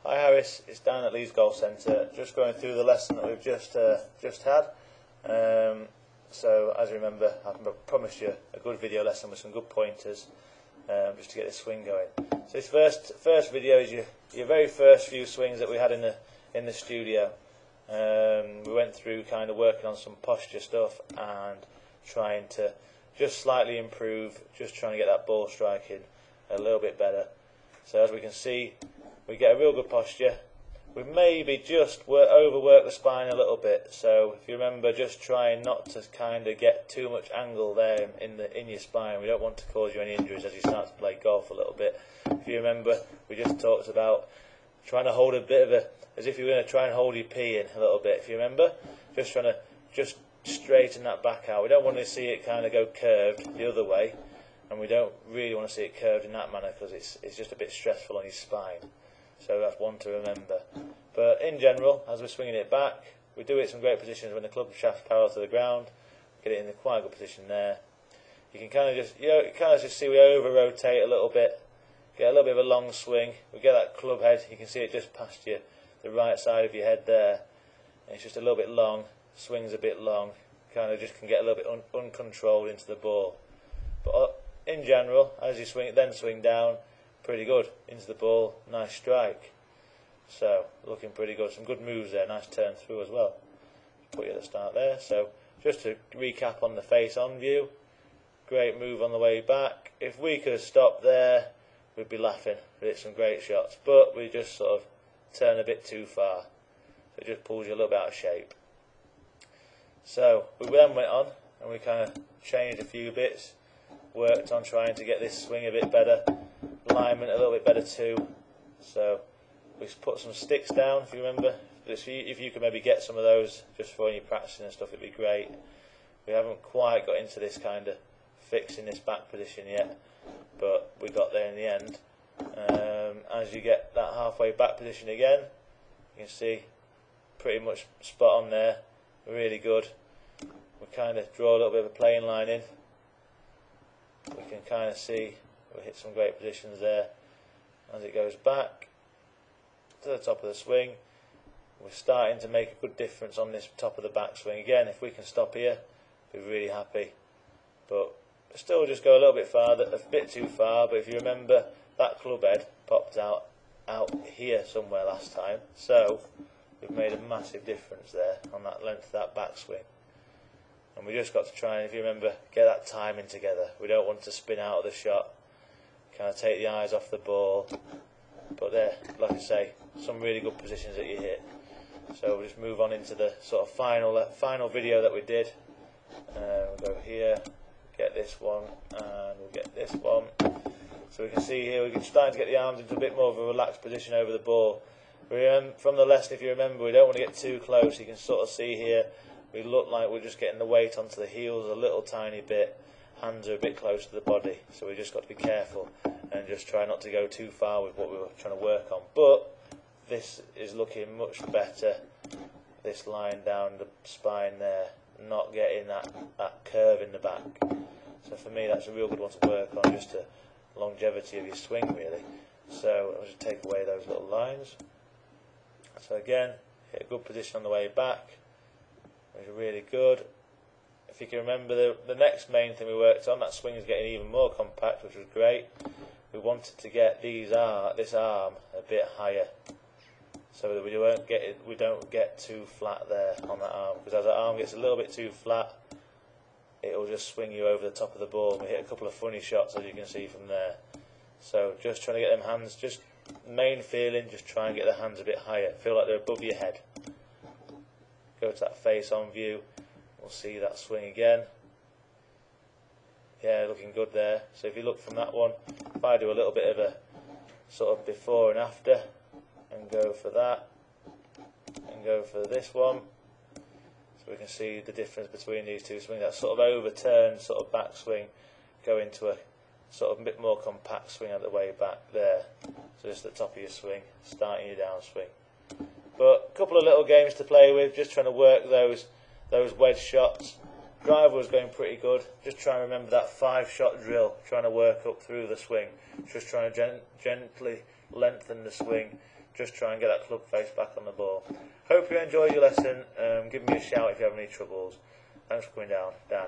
Hi Harris, it's Dan at Leeds Golf Centre. Just going through the lesson that we've just had. So as you remember, I promised you a good video lesson with some good pointers, just to get this swing going. So this first video is your very first few swings that we had in the studio. We went through kind of working on some posture stuff and trying to just slightly improve, just trying to get that ball striking a little bit better. So as we can see, we get a real good posture. We maybe just overwork the spine a little bit. So if you remember, just trying not to kind of get too much angle there in your spine. We don't want to cause you any injuries as you start to play golf a little bit. If you remember, we just talked about trying to hold a bit of as if you were going to try and hold your pee in a little bit. If you remember, just trying to straighten that back out. We don't want to see it kind of go curved the other way, and we don't really want to see it curved in that manner because it's just a bit stressful on your spine. So that's one to remember. But in general, as we're swinging it back, we do it in some great positions when the club shaft's parallel to the ground. Get it in quite a good position there. You can kind of just see we over rotate a little bit, get a little bit of a long swing. We get that club head. You can see it just past you, the right side of your head there. And it's just a little bit long. Swings a bit long. Kind of just can get a little bit uncontrolled into the ball. But in general, as you swing down, pretty good into the ball, nice strike. So looking pretty good, some good moves there, nice turn through as well. Put you at the start there. So just to recap on the face-on view, great move on the way back. If we could have stopped there, we'd be laughing. We hit some great shots, but we just sort of turn a bit too far. So it just pulls you a little bit out of shape. So we then went on and we kind of changed a few bits, worked on trying to get this swing a bit better. Alignment a little bit better too. So we put some sticks down, if you remember. If you could maybe get some of those just for when you're practicing and stuff, it'd be great. We haven't quite got into this kind of fixing this back position yet, but we got there in the end. As you get that halfway back position again, you can see pretty much spot on there, really good. We kind of draw a little bit of a plane line in. We can kind of see we hit some great positions there. As it goes back to the top of the swing, we're starting to make a good difference on this top of the backswing. Again, if we can stop here, we're really happy. But still just go a little bit farther, a bit too far. But if you remember, that club head popped out here somewhere last time. So we've made a massive difference there on that length of that backswing. And we just got to try and, if you remember, get that timing together. We don't want to spin out of the shot, kind of take the eyes off the ball. But there, like I say, some really good positions that you hit. So we'll just move on into the sort of final video that we did. We'll go here, get this one, and we'll get this one. So we can see here we're starting to get the arms into a bit more of a relaxed position over the ball. From the lesson, if you remember, we don't want to get too close. You can sort of see here, we look like we're just getting the weight onto the heels a little tiny bit. Hands are a bit close to the body, so we just got to be careful and just try not to go too far with what we were trying to work on. But this is looking much better, this line down the spine there, not getting that curve in the back. So for me, that's a real good one to work on, just the longevity of your swing really. So I'll just take away those little lines. So again, hit a good position on the way back, which is really good. If you can remember, the next main thing we worked on, that swing is getting even more compact, which was great. We wanted to get this arm a bit higher, so that we don't get too flat there on that arm. Because as that arm gets a little bit too flat, it will just swing you over the top of the ball. And we hit a couple of funny shots, as you can see from there. So just trying to get them hands, just main feeling, just try and get the hands a bit higher. Feel like they're above your head. Go to that face-on view. We'll see that swing again. Yeah, looking good there. So if you look from that one, if I do a little bit of a sort of before and after, and go for that, and go for this one, so we can see the difference between these two swings. That sort of overturned sort of backswing, go into a sort of a bit more compact swing at the way back there. So just at the top of your swing, starting your downswing. But a couple of little games to play with, just trying to work those wedge shots. Driver was going pretty good. Just trying to remember that 5-shot drill, trying to work up through the swing. Just trying to gently lengthen the swing just try and get that club face back on the ball. Hope you enjoyed your lesson. Give me a shout if you have any troubles. Thanks for coming down, Dan.